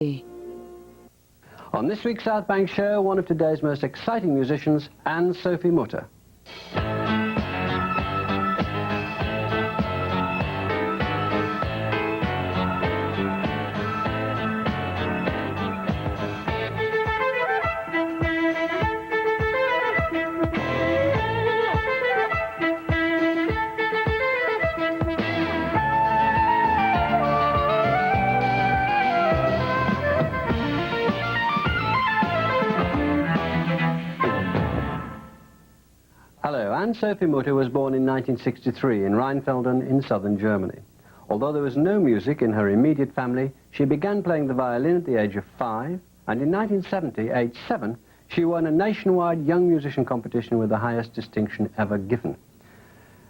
On this week's South Bank show, one of today's most exciting musicians, Sophie Mutter. Hello, Sophie Mutter was born in 1963 in Rheinfelden in southern Germany. Although there was no music in her immediate family, she began playing the violin at the age of 5, and in 1970, aged 7, she won a nationwide young musician competition with the highest distinction ever given.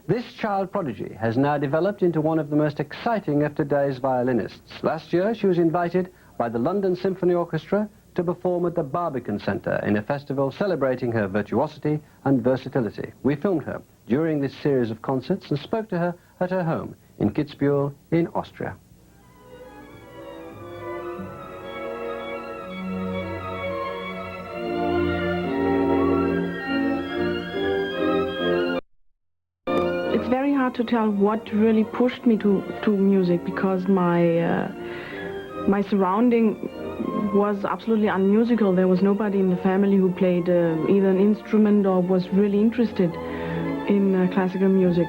This child prodigy has now developed into one of the most exciting of today's violinists. Last year, she was invited by the London Symphony Orchestra to perform at the Barbican Centre in a festival celebrating her virtuosity and versatility. We filmed her during this series of concerts and spoke to her at her home in Kitzbühel in Austria. It's very hard to tell what really pushed me to music, because my surrounding was absolutely unmusical. There was nobody in the family who played either an instrument or was really interested in classical music.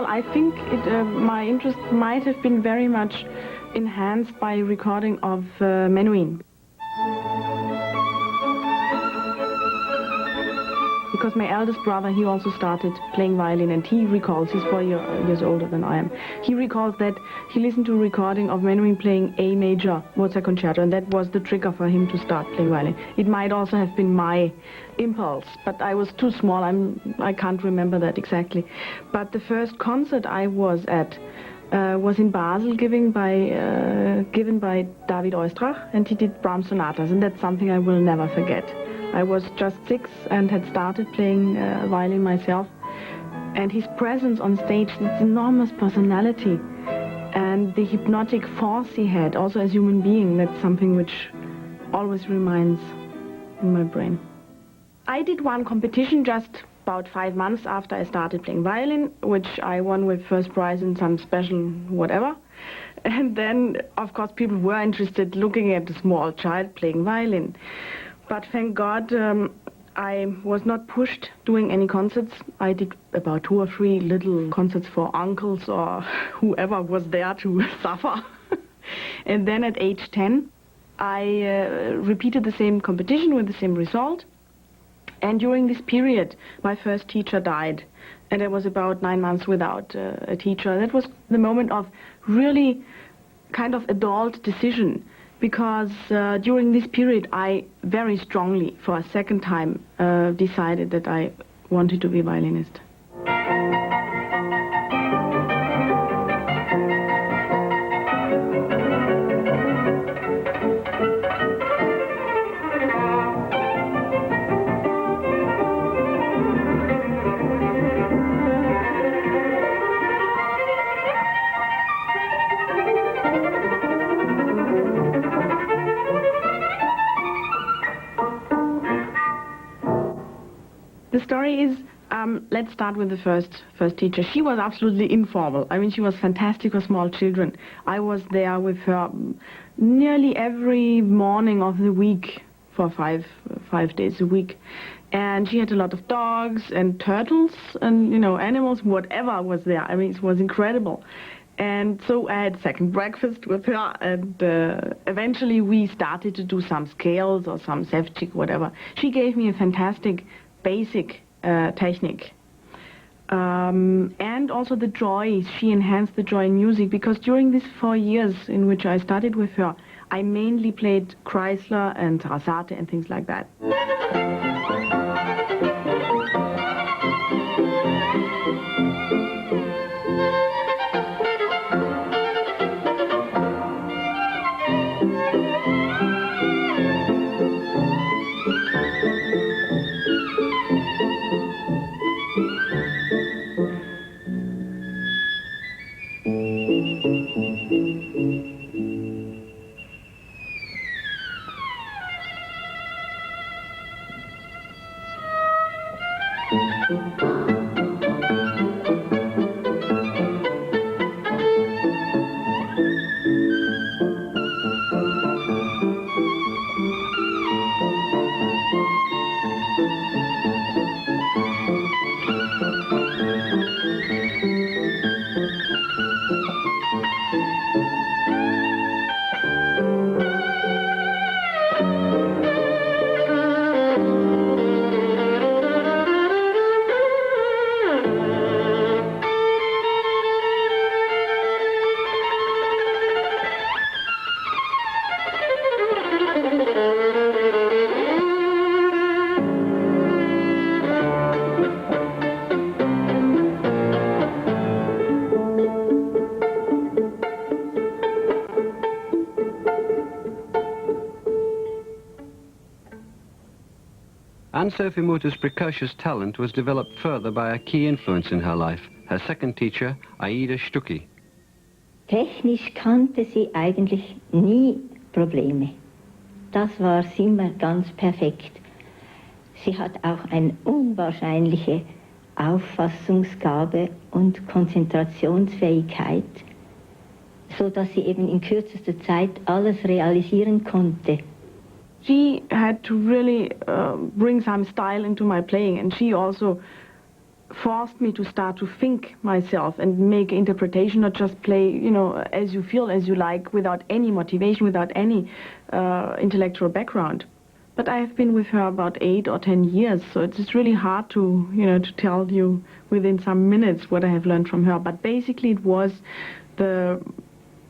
I think my interest might have been very much enhanced by recording of Menuhin. Because my eldest brother, he also started playing violin, and he recalls, he's 4 years older than I am, he recalls that he listened to a recording of Menuhin playing A major Mozart concerto, and that was the trigger for him to start playing violin. It might also have been my impulse, but I was too small, I can't remember that exactly. But the first concert I was at was in Basel, given by David Oistrakh, and he did Brahms sonatas, and that's something I will never forget. I was just 6 and had started playing violin myself, and his presence on stage, this enormous personality, and the hypnotic force he had, also as a human being, that's something which always remains in my brain. I did one competition just about 5 months after I started playing violin, which I won with first prize in some special whatever. And then, of course, people were interested looking at a small child playing violin. But thank God I was not pushed doing any concerts. I did about 2 or 3 little concerts for uncles or whoever was there to suffer. And then at age 10, I repeated the same competition with the same result. And during this period, my first teacher died. And I was about 9 months without a teacher. That was the moment of really kind of adult decision. Because during this period, I very strongly, for a second time, decided that I wanted to be a violinist. say is, let's start with the first teacher. She was absolutely informal. I mean, she was fantastic for small children. I was there with her nearly every morning of the week for five days a week. And she had a lot of dogs and turtles and, you know, animals, whatever was there. I mean, it was incredible. And so I had second breakfast with her, and eventually we started to do some scales or some Sevchik, whatever. She gave me a fantastic basic technique. And also the joy. She enhanced the joy in music, because during these 4 years in which I studied with her, I mainly played Kreisler and Rasate and things like that. And Sophie Mutter's precocious talent was developed further by a key influence in her life, her second teacher, Stucki. Technisch kannte sie eigentlich nie Probleme. Das war immer ganz perfekt. Sie hat auch eine unwahrscheinliche Auffassungsgabe und Konzentrationsfähigkeit, so dass sie eben in kürzester Zeit alles realisieren konnte. She had to really bring some style into my playing, and she also forced me to start to think myself and make interpretation, not just play, you know, as you feel, as you like, without any motivation, without any intellectual background. But I have been with her about 8 or 10 years, so it's really hard to, you know, to tell you within some minutes what I have learned from her. But basically it was the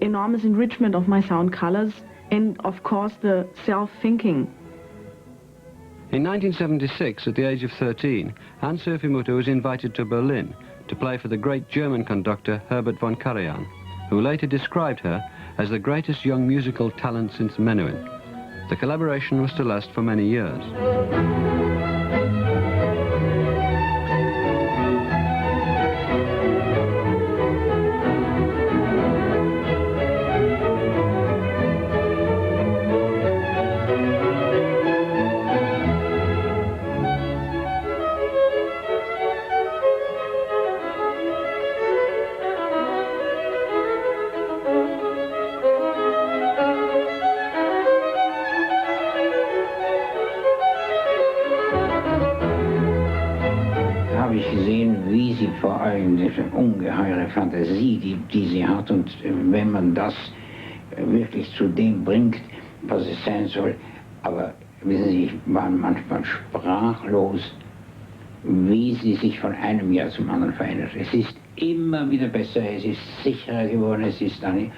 enormous enrichment of my sound colors, and of course the self-thinking. In 1976, at the age of 13, Sophie Mutter was invited to Berlin to play for the great German conductor Herbert von Karajan, who later described her as the greatest young musical talent since Menuhin. The collaboration was to last for many years. Vor allem diese ungeheure Fantasie, die sie hat, und wenn man das wirklich zu dem bringt, was es sein soll. Aber wissen Sie, ich war manchmal sprachlos, wie sie sich von einem Jahr zum anderen verändert. Es ist immer wieder besser, es ist sicherer geworden, es ist dann,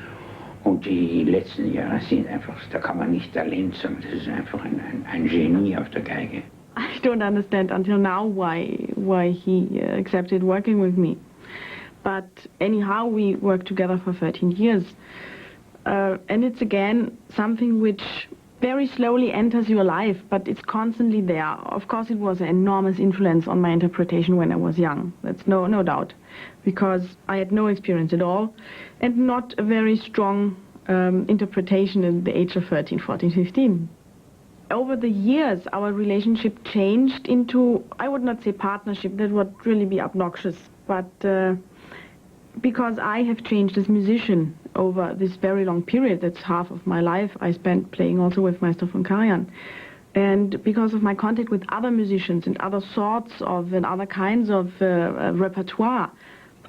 und die letzten Jahre sind einfach, da kann man nicht Talent sagen, das ist einfach ein Genie auf der Geige. I don't understand until now why he accepted working with me. But anyhow, we worked together for 13 years. And it's again something which very slowly enters your life, but it's constantly there. Of course, it was an enormous influence on my interpretation when I was young. That's no doubt. Because I had no experience at all, and not a very strong interpretation at the age of 13, 14, 15. over the years, our relationship changed into, I would not say partnership, that would really be obnoxious, but because I have changed as musician over this very long period, that's half of my life I spent playing also with Meister von Karajan. And because of my contact with other musicians and other sorts of and other kinds of repertoire,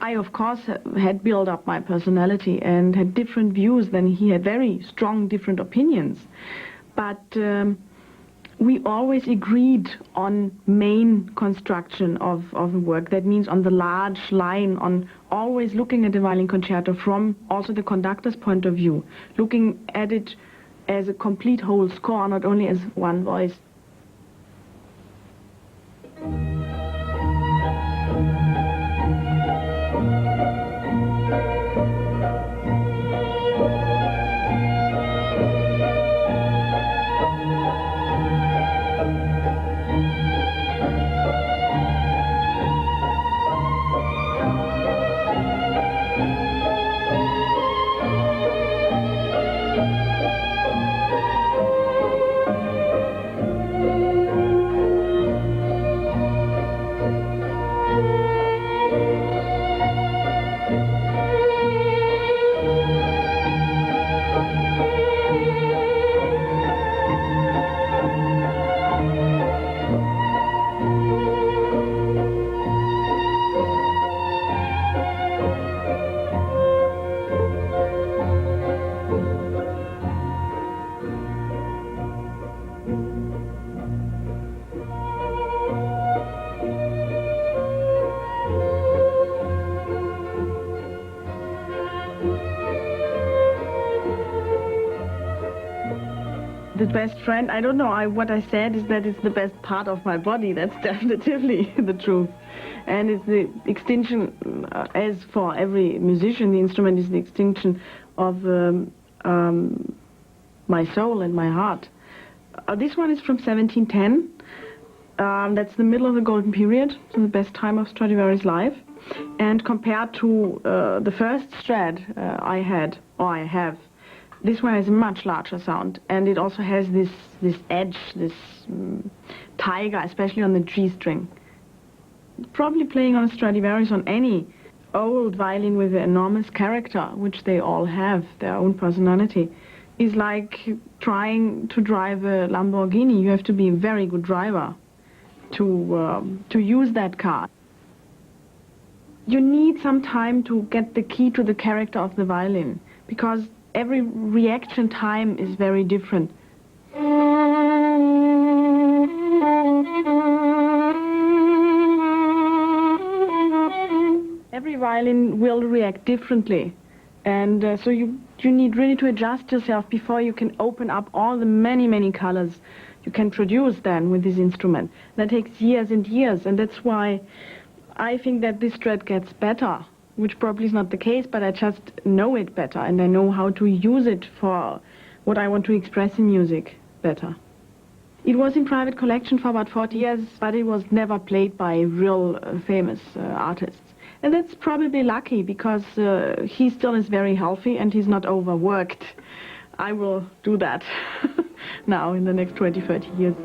I, of course, had built up my personality and had different views than he had, very strong different opinions. But we always agreed on main construction of the work. That means on the large line, on always looking at the violin concerto from also the conductor's point of view, looking at it as a complete whole score, not only as one voice. The best friend, I don't know, what I said is that it's the best part of my body. That's definitively the truth. And it's the extinction, as for every musician, the instrument is the extinction of my soul and my heart. This one is from 1710. That's the middle of the golden period, so the best time of Stradivari's life. And compared to the first Strad I have, this one has a much larger sound, and it also has this edge, this tiger, especially on the G string. Probably playing on a Stradivarius, on any old violin with an enormous character, which they all have, their own personality, is like trying to drive a Lamborghini. You have to be a very good driver to use that car. You need some time to get the key to the character of the violin, because every reaction time is very different. Every violin will react differently, and so you need really to adjust yourself before you can open up all the many colors you can produce then with this instrument. That takes years and years, and that's why I think that this Strad gets better, which probably is not the case, but I just know it better, and I know how to use it for what I want to express in music better. It was in private collection for about 40 years, but it was never played by real famous artists. And that's probably lucky, because he still is very healthy and he's not overworked. I will do that now in the next 20, 30 years.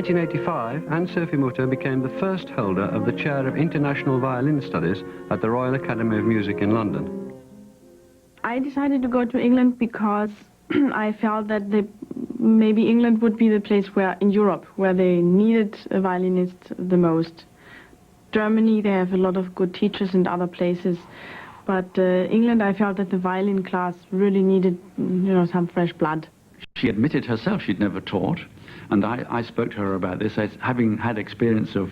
1985, Sophie Mutter became the first holder of the chair of International Violin Studies at the Royal Academy of Music in London. I decided to go to England because I felt that maybe England would be the place in Europe where they needed a violinist the most. Germany, they have a lot of good teachers and other places. But England, I felt that the violin class really needed, some fresh blood. She admitted herself she'd never taught, and I spoke to her about this, as having had experience of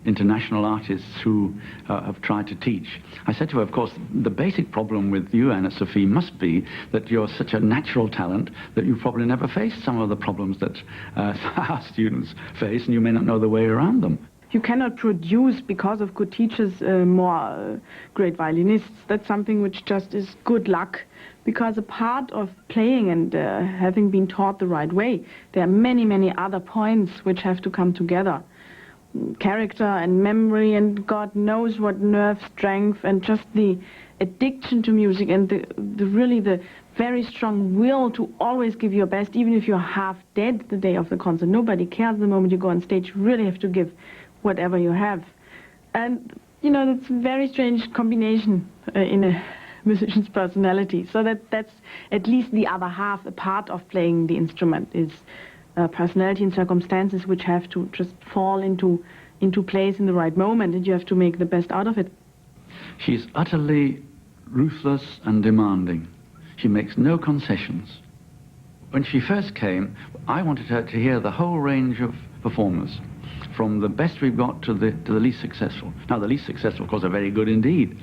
international artists who have tried to teach. I said to her, of course, the basic problem with you, Anna Sophie, must be that you're such a natural talent that you probably never faced some of the problems that our students face, and you may not know the way around them. You cannot produce, because of good teachers, more great violinists. That's something which just is good luck. Because a part of playing and having been taught the right way, there are many, many other points which have to come together. Character and memory and God knows what nerve strength and just the addiction to music and the very strong will to always give your best, even if you're half dead the day of the concert. Nobody cares the moment you go on stage. You really have to give whatever you have. And, that's a very strange combination in a musician's personality. So that's at least the other half, a part of playing the instrument, is personality and circumstances which have to just fall into place in the right moment, and you have to make the best out of it. She's utterly ruthless and demanding. She makes no concessions. When she first came, I wanted her to hear the whole range of performers, from the best we've got to the least successful. Now, the least successful, of course, are very good indeed,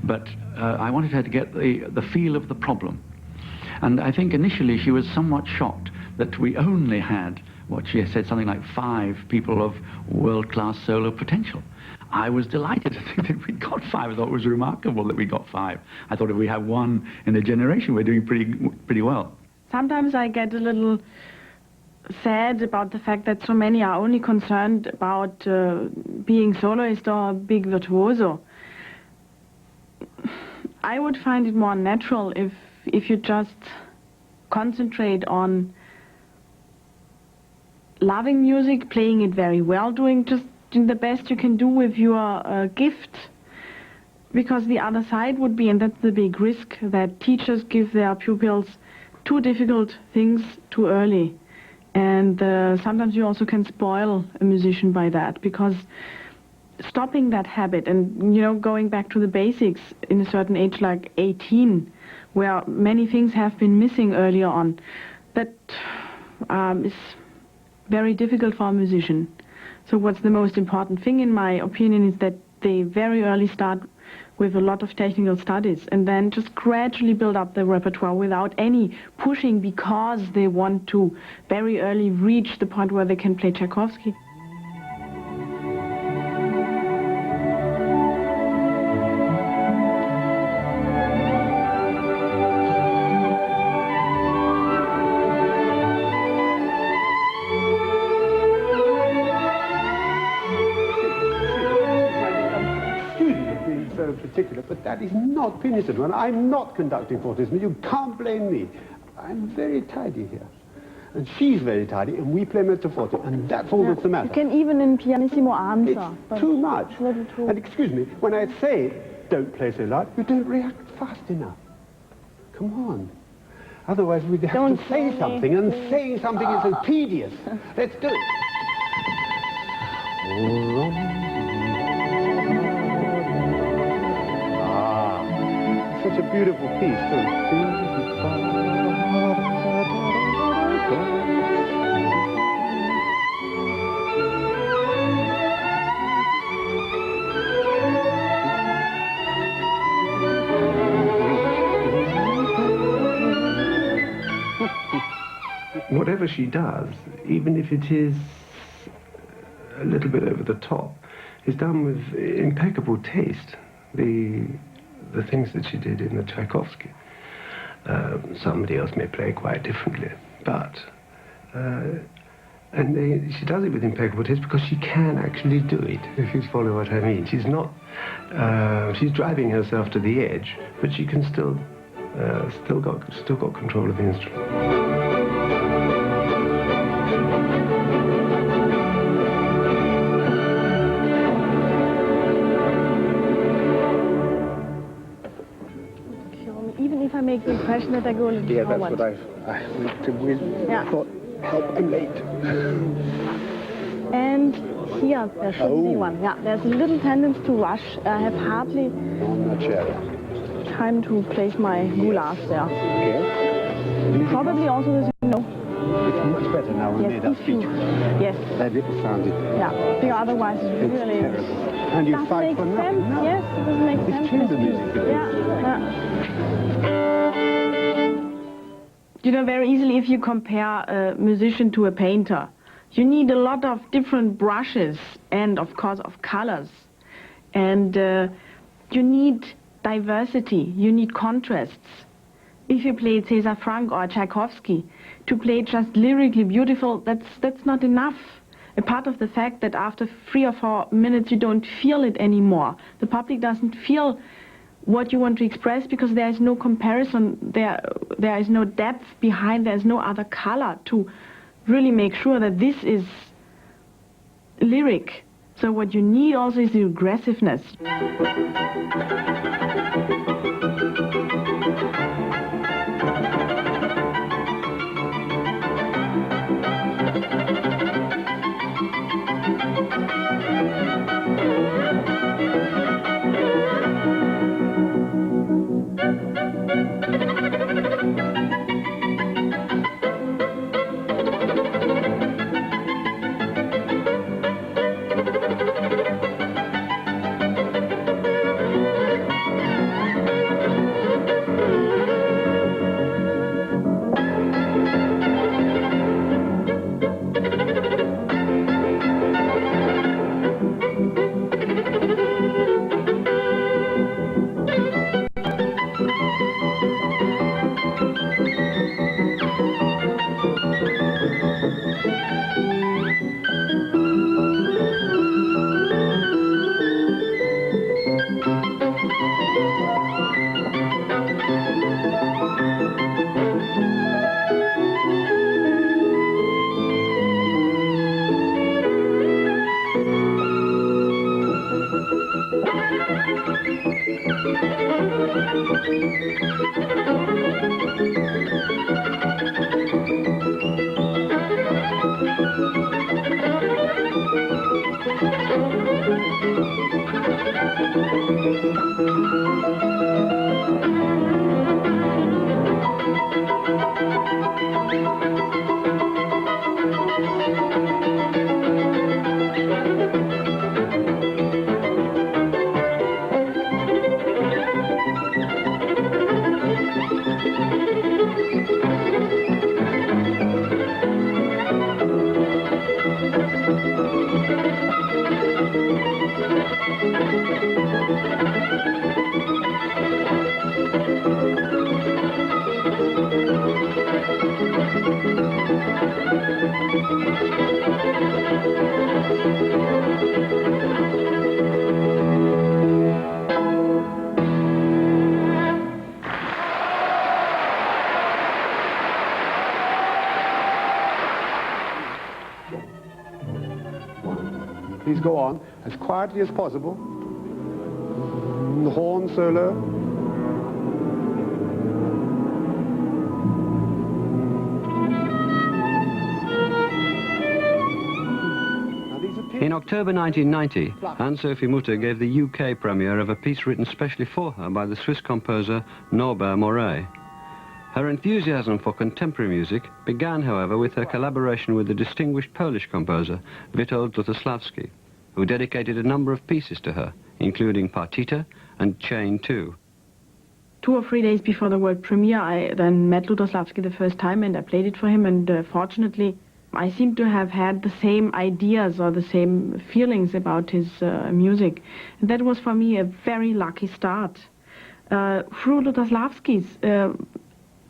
but I wanted her to get the feel of the problem. And I think initially she was somewhat shocked that we only had, what she said, something like 5 people of world-class solo potential. I was delighted to think that we'd got 5. I thought it was remarkable that we got 5. I thought if we had 1 in a generation, we're doing pretty well. Sometimes I get a little sad about the fact that so many are only concerned about being soloist or big virtuoso. I would find it more natural if you just concentrate on loving music, playing it very well, doing just the best you can do with your gift. Because the other side would be, and that's the big risk, that teachers give their pupils too difficult things too early. And sometimes you also can spoil a musician by that, because stopping that habit and, going back to the basics in a certain age like 18, where many things have been missing earlier on, that is very difficult for a musician. So what's the most important thing, in my opinion, is that they very early start with a lot of technical studies and then just gradually build up the repertoire without any pushing, because they want to very early reach the point where they can play Tchaikovsky. Particular, but that is not finished. And I'm not conducting fortism. You can't blame me. I'm very tidy here. And she's very tidy, and we play mezzo forte, and that's all that's the matter. You can even in pianissimo answer. It's too much. It's a little too... And excuse me, when I say don't play so loud, you don't react fast enough. Come on. Otherwise we'd have to say something, and saying something is so tedious. Let's do it. Such a beautiful piece, Whatever she does, even if it is a little bit over the top, is done with impeccable taste. The things that she did in the Tchaikovsky. Somebody else may play quite differently, but she does it with impeccable taste because she can actually do it, if you follow what I mean. She's not, she's driving herself to the edge, but she can still got control of the instrument. make the impression that I go a little Yeah, forward. that's what I went to with. Yeah. Thought, help, I'm late. And here, there should be one. Yeah, there's a little tendency to rush. I have hardly I'm not sure. time to place my goulash there. Okay. Probably also, as you know. It's much better now we made our if you, speech. yes, That little sounded. yeah, because otherwise it's really terrible. And you doesn't fight make for sense. nothing. No. Yes, it doesn't make It's sense. true, the music. Yeah. You know, very easily if you compare a musician to a painter, you need a lot of different brushes and of course of colors. And you need diversity, you need contrasts. If you play César Franck or Tchaikovsky, to play just lyrically beautiful, that's not enough. A part of the fact that after 3 or 4 minutes you don't feel it anymore. The public doesn't feel what you want to express because there is no comparison, there is no depth behind, there is no other color to really make sure that this is lyric. So what you need also is the aggressiveness. Please go on as quietly as possible. The horn solo. In October 1990, Sophie Mutter gave the UK premiere of a piece written specially for her by the Swiss composer Norbert Moret. Her enthusiasm for contemporary music began, however, with her collaboration with the distinguished Polish composer Witold Lutosławski, who dedicated a number of pieces to her, including Partita and Chain 2. 2 or 3 days before the world premiere, I then met Lutosławski the first time and I played it for him, and fortunately I seem to have had the same ideas or the same feelings about his music. And that was for me a very lucky start. Through Lutosławski's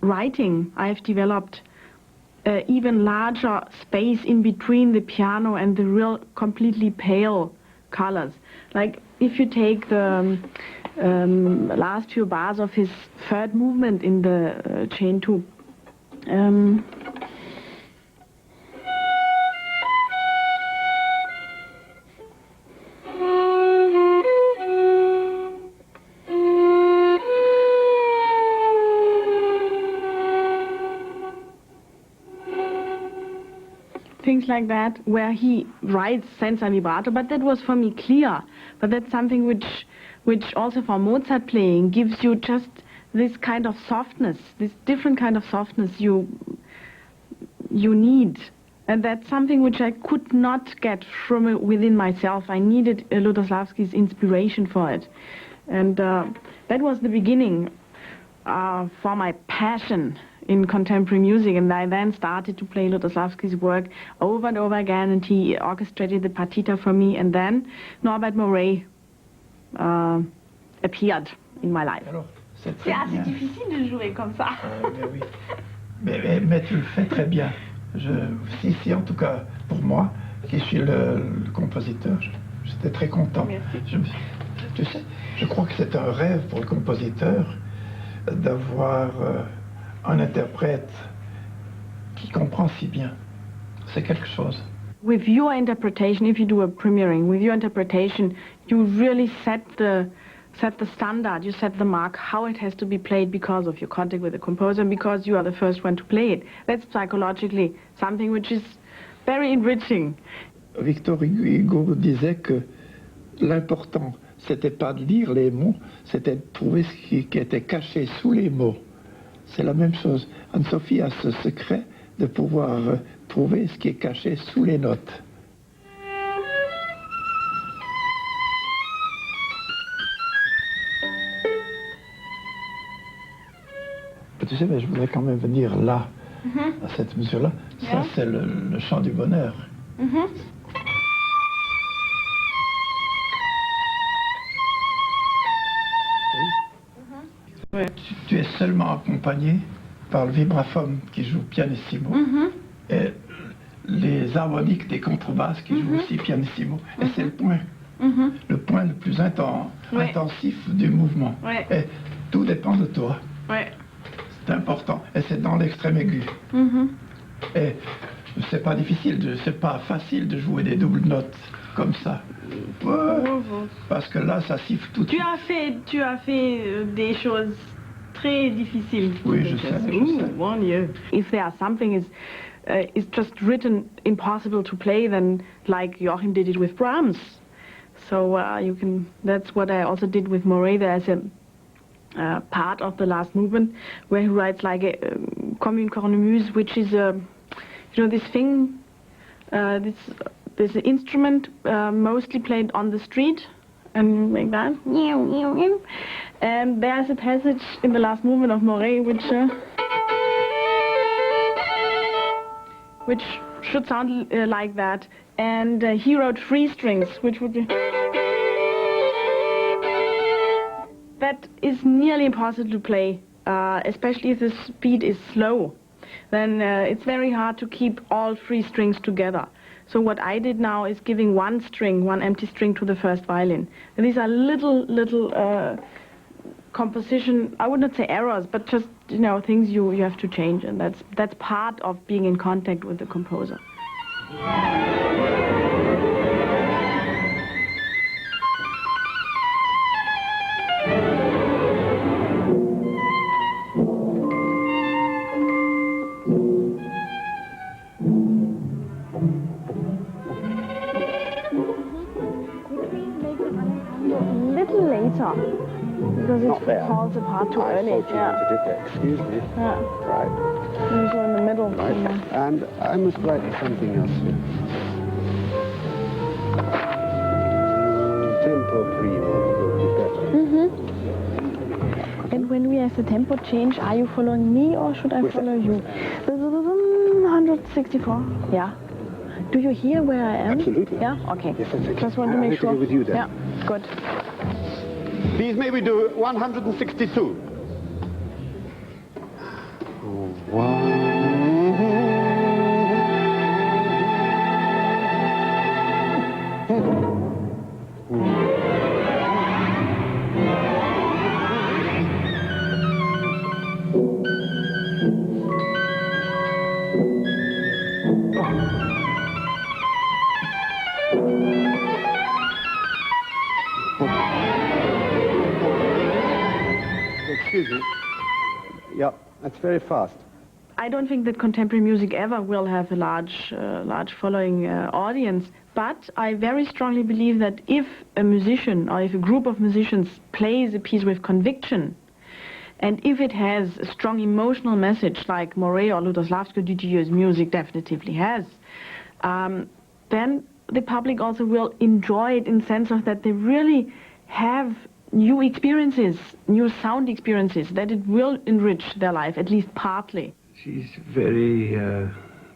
writing, I've developed even larger space in between the piano and the real completely pale colors. Like if you take the last few bars of his third movement in the Chain 2, things like that, where he writes senza vibrato, but that was for me clear. But that's something which also for Mozart playing gives you just this kind of softness, this different kind of softness you need. And that's something which I could not get from within myself. I needed Lutoslawski's inspiration for it. And that was the beginning for my passion in contemporary music. And I then started to play Lutoslawski's work over and over again, and he orchestrated the partita for me. And then Norbert Moray appeared in my life. Alors, c'est C'est difficile de jouer comme ça. Oui. Mais tu le fais très bien. Si, en tout cas, pour moi, qui suis le compositeur, j'étais très content. Tu sais, je crois que c'est un rêve pour le compositeur d'avoir un interprète qui comprend si bien. C'est quelque chose. With your interpretation, if you do a premiering, with your interpretation, you really set the standard, you set the mark, how it has to be played because of your contact with the composer, because you are the first one to play it. That's psychologically something which is very enriching. Victor Hugo disait que l'important, c'était pas de lire les mots, c'était de trouver ce qui était caché sous les mots. C'est la même chose. Anne-Sophie a ce secret de pouvoir trouver ce qui est caché sous les notes. Tu sais, mais je voudrais quand même venir là, à cette mesure-là. Ça, c'est le chant du bonheur. Tu es seulement accompagné par le vibraphone qui joue pianissimo et les harmoniques des contrebasses qui jouent aussi pianissimo. Et c'est le point le plus intensif du mouvement. Et tout dépend de toi. C'est important. Et c'est dans l'extrême aigu. Et c'est pas difficile, c'est pas facile de jouer des doubles notes comme ça. Parce que là, ça siffle tout de suite. Tu as fait des choses très difficiles. Oui, je sais. Mon Dieu. If there are something is just written impossible to play, then like Joachim did it with Brahms. So you can. That's what I also did with Moray. There's a part of the last movement where he writes like a commune cornemuse, which is this thing, this instrument mostly played on the street, and like that. And there's a passage in the last movement of Moray which should sound like that. And he wrote 3 strings, which would be. That is nearly impossible to play, especially if the speed is slow. Then it's very hard to keep all 3 strings together. So what I did now is giving one empty string to the first violin. And these are little composition, I would not say errors, but just things you have to change, and that's part of being in contact with the composer. Little later, because it falls apart too early. Excuse me. Yeah. Right. Usually in the middle. Right. And I must write something else here. Tempo primo will be better. And when we have the tempo change, are you following me or should I follow you? 164. Yeah. Do you hear where I am? Absolutely. Yeah? Okay. Yes, exactly. Just want to make sure. I'll with you then. Yeah, good. Please maybe do 162. Excuse me. Yeah, that's very fast. I don't think that contemporary music ever will have a large following audience, but I very strongly believe that if a musician or if a group of musicians plays a piece with conviction, and if it has a strong emotional message like Moret or Lutoslawski Dutilleux's music definitely has, then the public also will enjoy it in the sense of that they really have new experiences, new sound experiences, that it will enrich their life, at least partly. She's very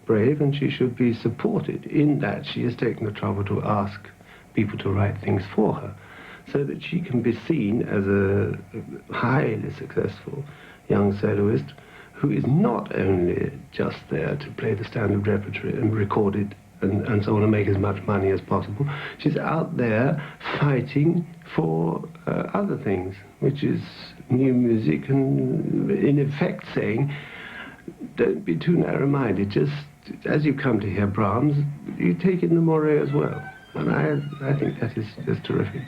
brave, and she should be supported in that she has taken the trouble to ask people to write things for her, so that she can be seen as a highly successful young soloist who is not only just there to play the standard repertory and record it and so on and make as much money as possible. She's out there fighting for other things, which is new music, and in effect saying, don't be too narrow-minded. Just as you come to hear Brahms, you take in the Moret as well. And I think that is just terrific.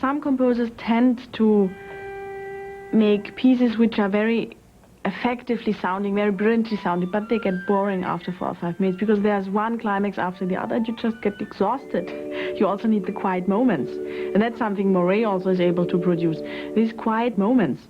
Some composers tend to make pieces which are very effectively sounding, very brilliantly sounding, but they get boring after 4 or 5 minutes because there's one climax after the other. You just get exhausted. You also need the quiet moments. And that's something Moret also is able to produce, these quiet moments.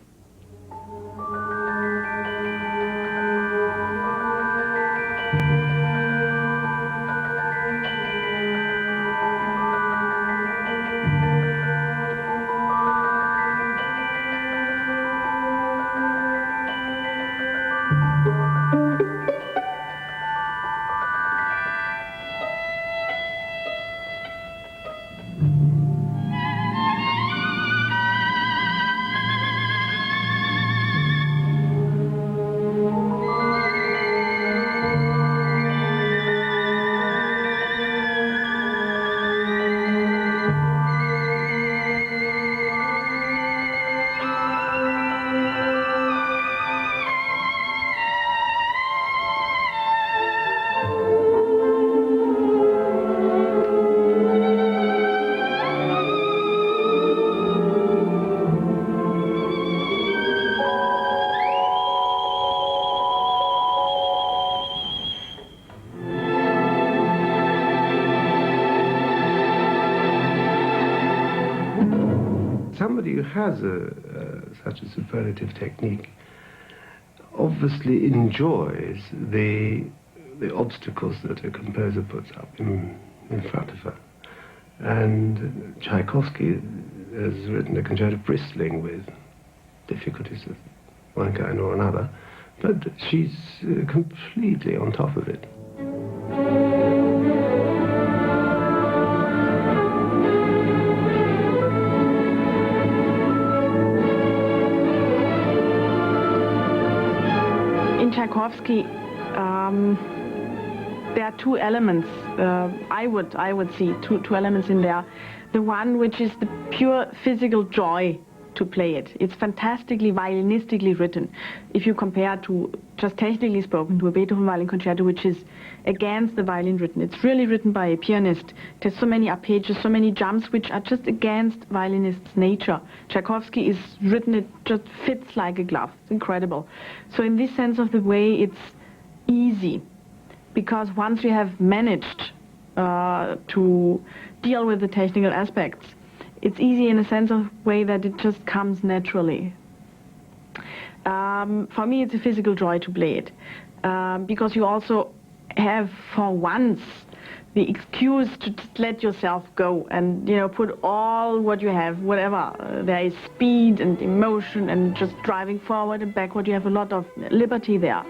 Somebody who has such a superlative technique obviously enjoys the obstacles that a composer puts up in front of her. And Tchaikovsky has written a concerto bristling with difficulties of one kind or another, but she's completely on top of it. Tchaikovsky, there are 2 elements. I would see two elements in there. The one which is the pure physical joy to play it. It's fantastically violinistically written. If you compare to, just technically spoken, to a Beethoven violin concerto, which is against the violin written. It's really written by a pianist. There's so many arpeggios, so many jumps, which are just against violinist's nature. Tchaikovsky is written, it just fits like a glove. It's incredible. So in this sense of the way, it's easy. Because once you have managed to deal with the technical aspects, it's easy in a sense of way that it just comes naturally. For me, it's a physical joy to play it, because you also have, for once, the excuse to just let yourself go and, you know, put all what you have, whatever. There is speed and emotion and just driving forward and backward. You have a lot of liberty there.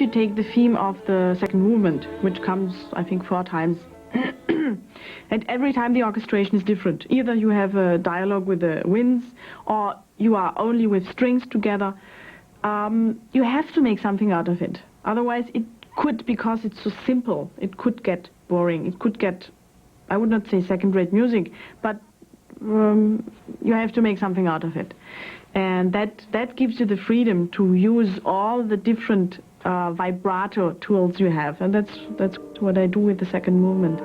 you take the theme of the second movement, which comes, I think, 4 times, and every time the orchestration is different. Either you have a dialogue with the winds, or you are only with strings together. You have to make something out of it. Otherwise, it could, because it's so simple, it could get boring. It could get, I would not say second-rate music, but you have to make something out of it. And that gives you the freedom to use all the different vibrato tools you have. And that's what I do with the second movement.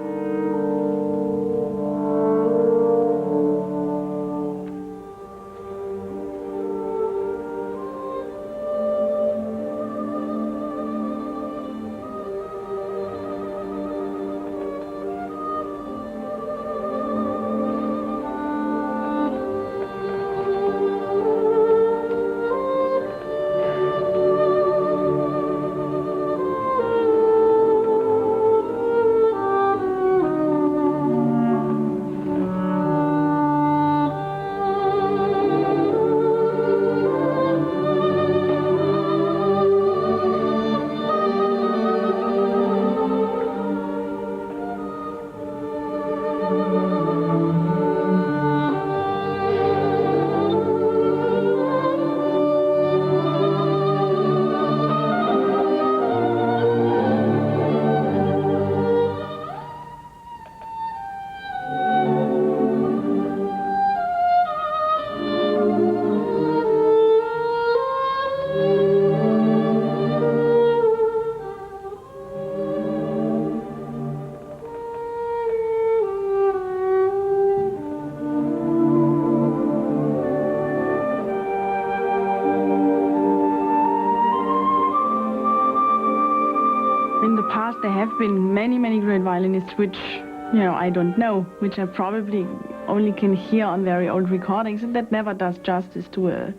There have been many great violinists which, I don't know, which I probably only can hear on very old recordings, and that never does justice to a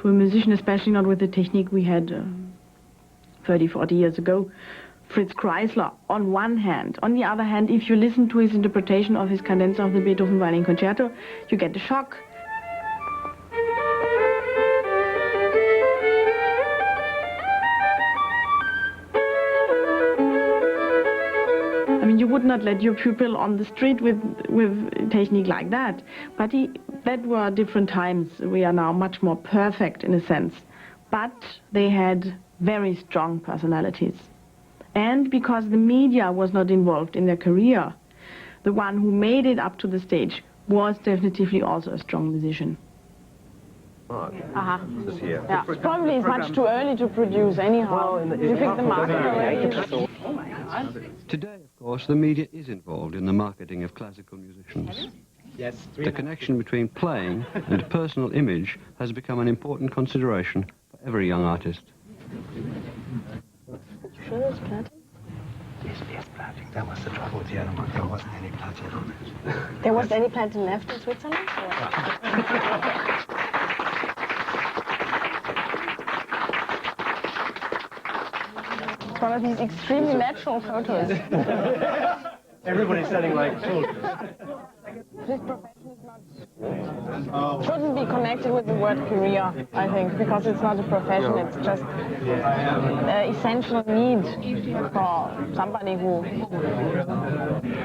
musician, especially not with the technique we had 30, 40 years ago. Fritz Kreisler, on one hand. On the other hand, if you listen to his interpretation of his cadenza of the Beethoven Violin Concerto, you get a shock. You would not let your pupil on the street with technique like that. But that were different times. We are now much more perfect in a sense. But they had very strong personalities. And because the media was not involved in their career, the one who made it up to the stage was definitively also a strong musician. Yeah, probably it's much too early to produce anyhow. You pick the market already. Today, of course, the media is involved in the marketing of classical musicians. Yes. The connection between playing and personal image has become an important consideration for every young artist. You sure there's platinum? Yes, platinum. That was the trouble with the other one. There wasn't any platinum on it. There wasn't any platinum left in Switzerland? One of these extremely natural photos. Everybody's sounding like soldiers. This profession is not, shouldn't be connected with the word career, I think, because it's not a profession, it's just an essential need for somebody who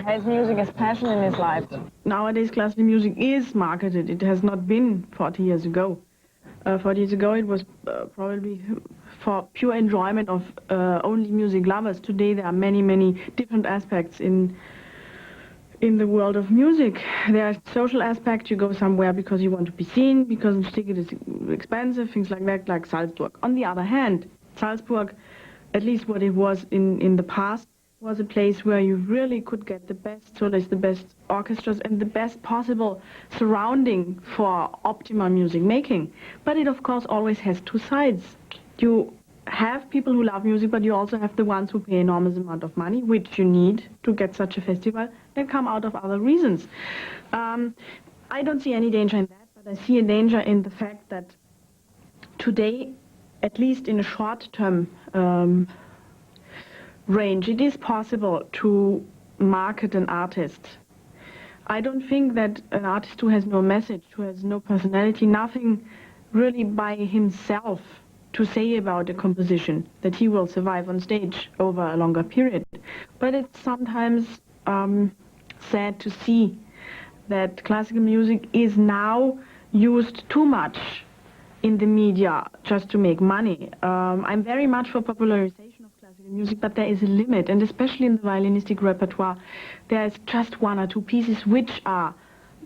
has music as passion in his life. Nowadays, classical music is marketed. It has not been 40 years ago. 40 years ago, it was probably for pure enjoyment of only music lovers. Today, there are many different aspects in the world of music. There are social aspects. You go somewhere because you want to be seen, because the ticket is expensive, things like that, like Salzburg. On the other hand, Salzburg, at least what it was in the past, was a place where you really could get the best soloists, the best orchestras, and the best possible surrounding for optimal music making. But it, of course, always has two sides. You have people who love music, but you also have the ones who pay enormous amount of money, which you need to get such a festival, that come out of other reasons. I don't see any danger in that, but I see a danger in the fact that today, at least in a short-term range, it is possible to market an artist. I don't think that an artist who has no message, who has no personality, nothing really by himself to say about a composition, that he will survive on stage over a longer period. But it's sometimes sad to see that classical music is now used too much in the media just to make money. I'm very much for popularization of classical music, but there is a limit, and especially in the violinistic repertoire, there is just one or two pieces which are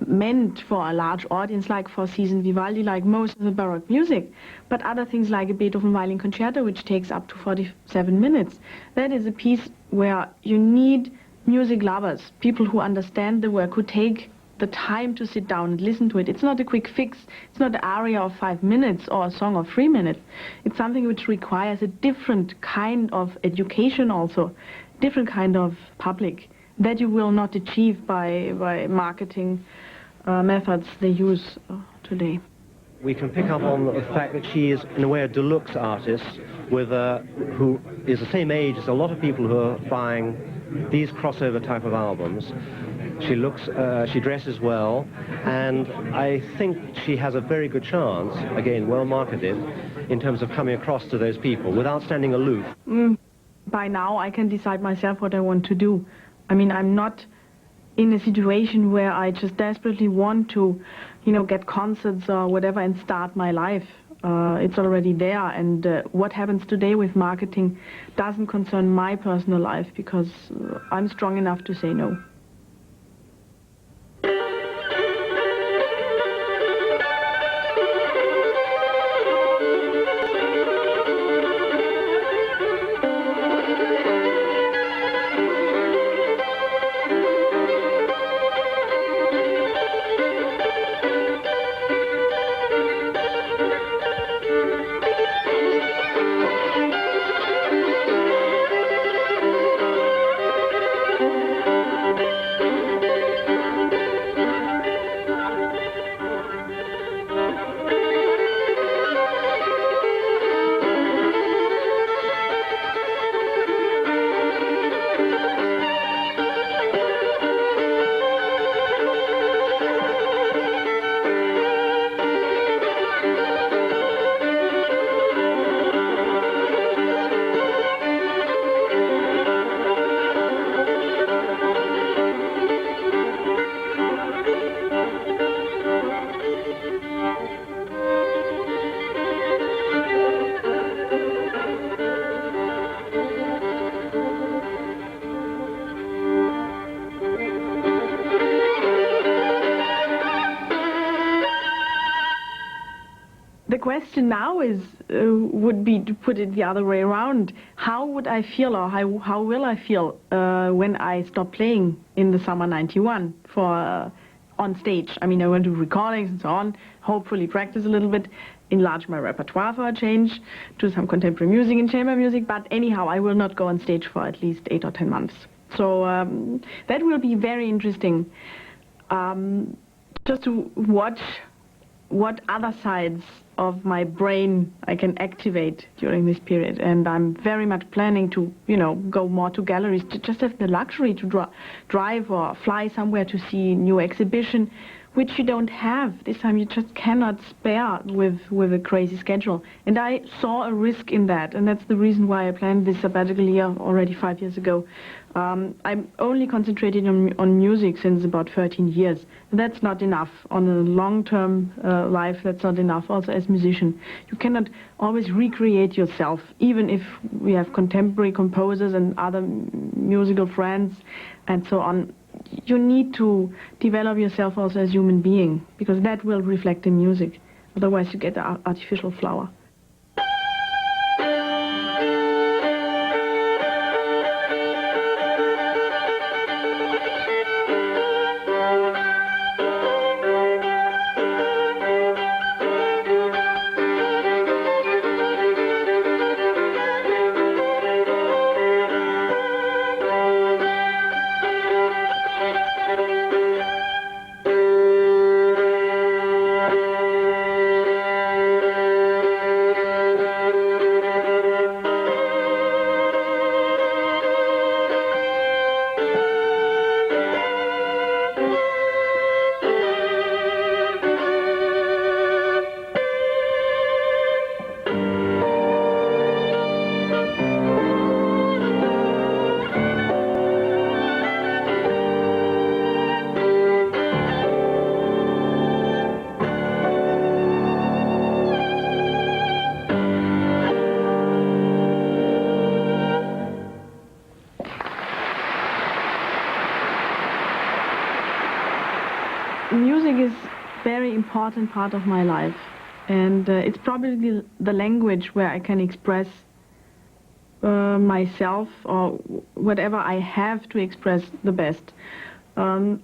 meant for a large audience, like Four Seasons Vivaldi, like most of the Baroque music. But other things like a Beethoven violin concerto, which takes up to 47 minutes, that is a piece where you need music lovers, people who understand the work, who take the time to sit down and listen to it. It's not a quick fix. It's not an aria of 5 minutes or a song of 3 minutes. It's something which requires a different kind of education also, different kind of public that you will not achieve by marketing methods they use today. We can pick up on the fact that she is, in a way, a deluxe artist with who is the same age as a lot of people who are buying these crossover type of albums. She looks, she dresses well, and I think she has a very good chance, again, well marketed, in terms of coming across to those people without standing aloof. By now, I can decide myself what I want to do. I mean, I'm not in a situation where I just desperately want to, get concerts or whatever and start my life. It's already there, and what happens today with marketing doesn't concern my personal life, because I'm strong enough to say no. The question now is, would be to put it the other way around. How would I feel, or how will I feel when I stop playing in the summer '91 for on stage? I mean, I want to do recordings and so on, hopefully practice a little bit, enlarge my repertoire for a change, do some contemporary music and chamber music, but anyhow, I will not go on stage for at least 8 or 10 months. So that will be very interesting, just to watch what other sides of my brain I can activate during this period. And I'm very much planning to, go more to galleries, to just have the luxury to drive or fly somewhere to see new exhibition, which you don't have. This time you just cannot spare with a crazy schedule. And I saw a risk in that, and that's the reason why I planned this sabbatical year already 5 years ago. I'm only concentrating on music since about 13 years. And that's not enough. On a long-term life, that's not enough. Also as musician, you cannot always recreate yourself, even if we have contemporary composers and other musical friends and so on. You need to develop yourself also as a human being, because that will reflect in music. Otherwise you get an artificial flower. important part of my life. And it's probably the language where I can express myself or whatever I have to express the best.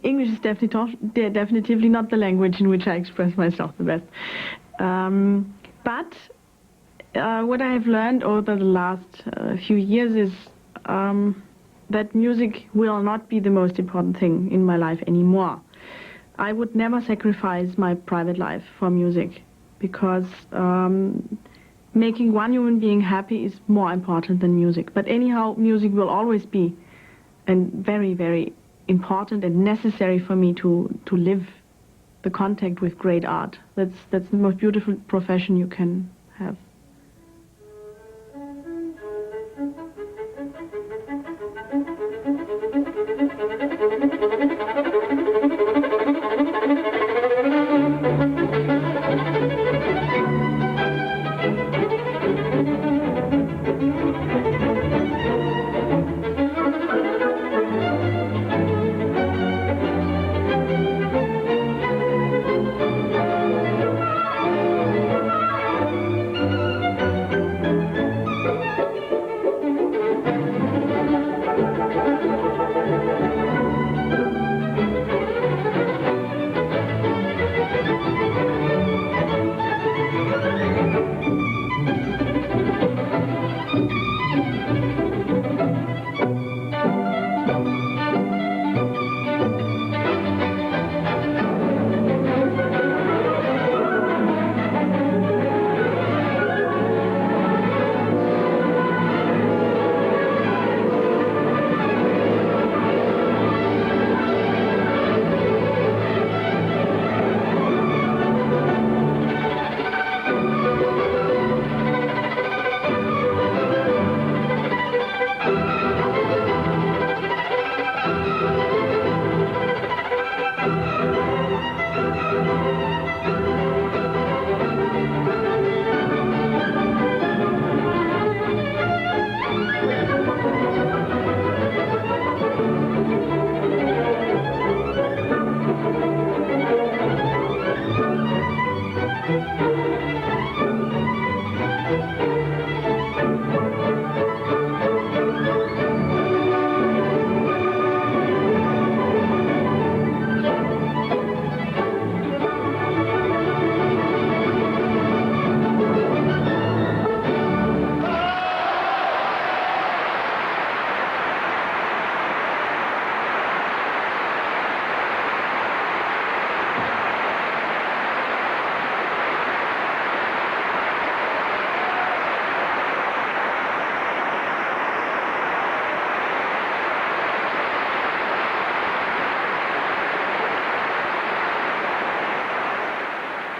English is definitely not the language in which I express myself the best. But what I have learned over the last few years is that music will not be the most important thing in my life anymore. I would never sacrifice my private life for music, because making one human being happy is more important than music. But anyhow, music will always be very, very important and necessary for me to live the contact with great art. That's the most beautiful profession you can have.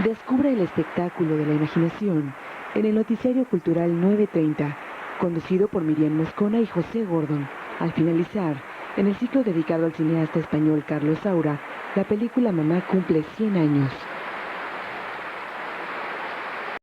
Descubre el espectáculo de la imaginación en el noticiario cultural 9:30, conducido por Miriam Moscona y José Gordon. Al finalizar, en el ciclo dedicado al cineasta español Carlos Saura, la película Mamá cumple 100 años.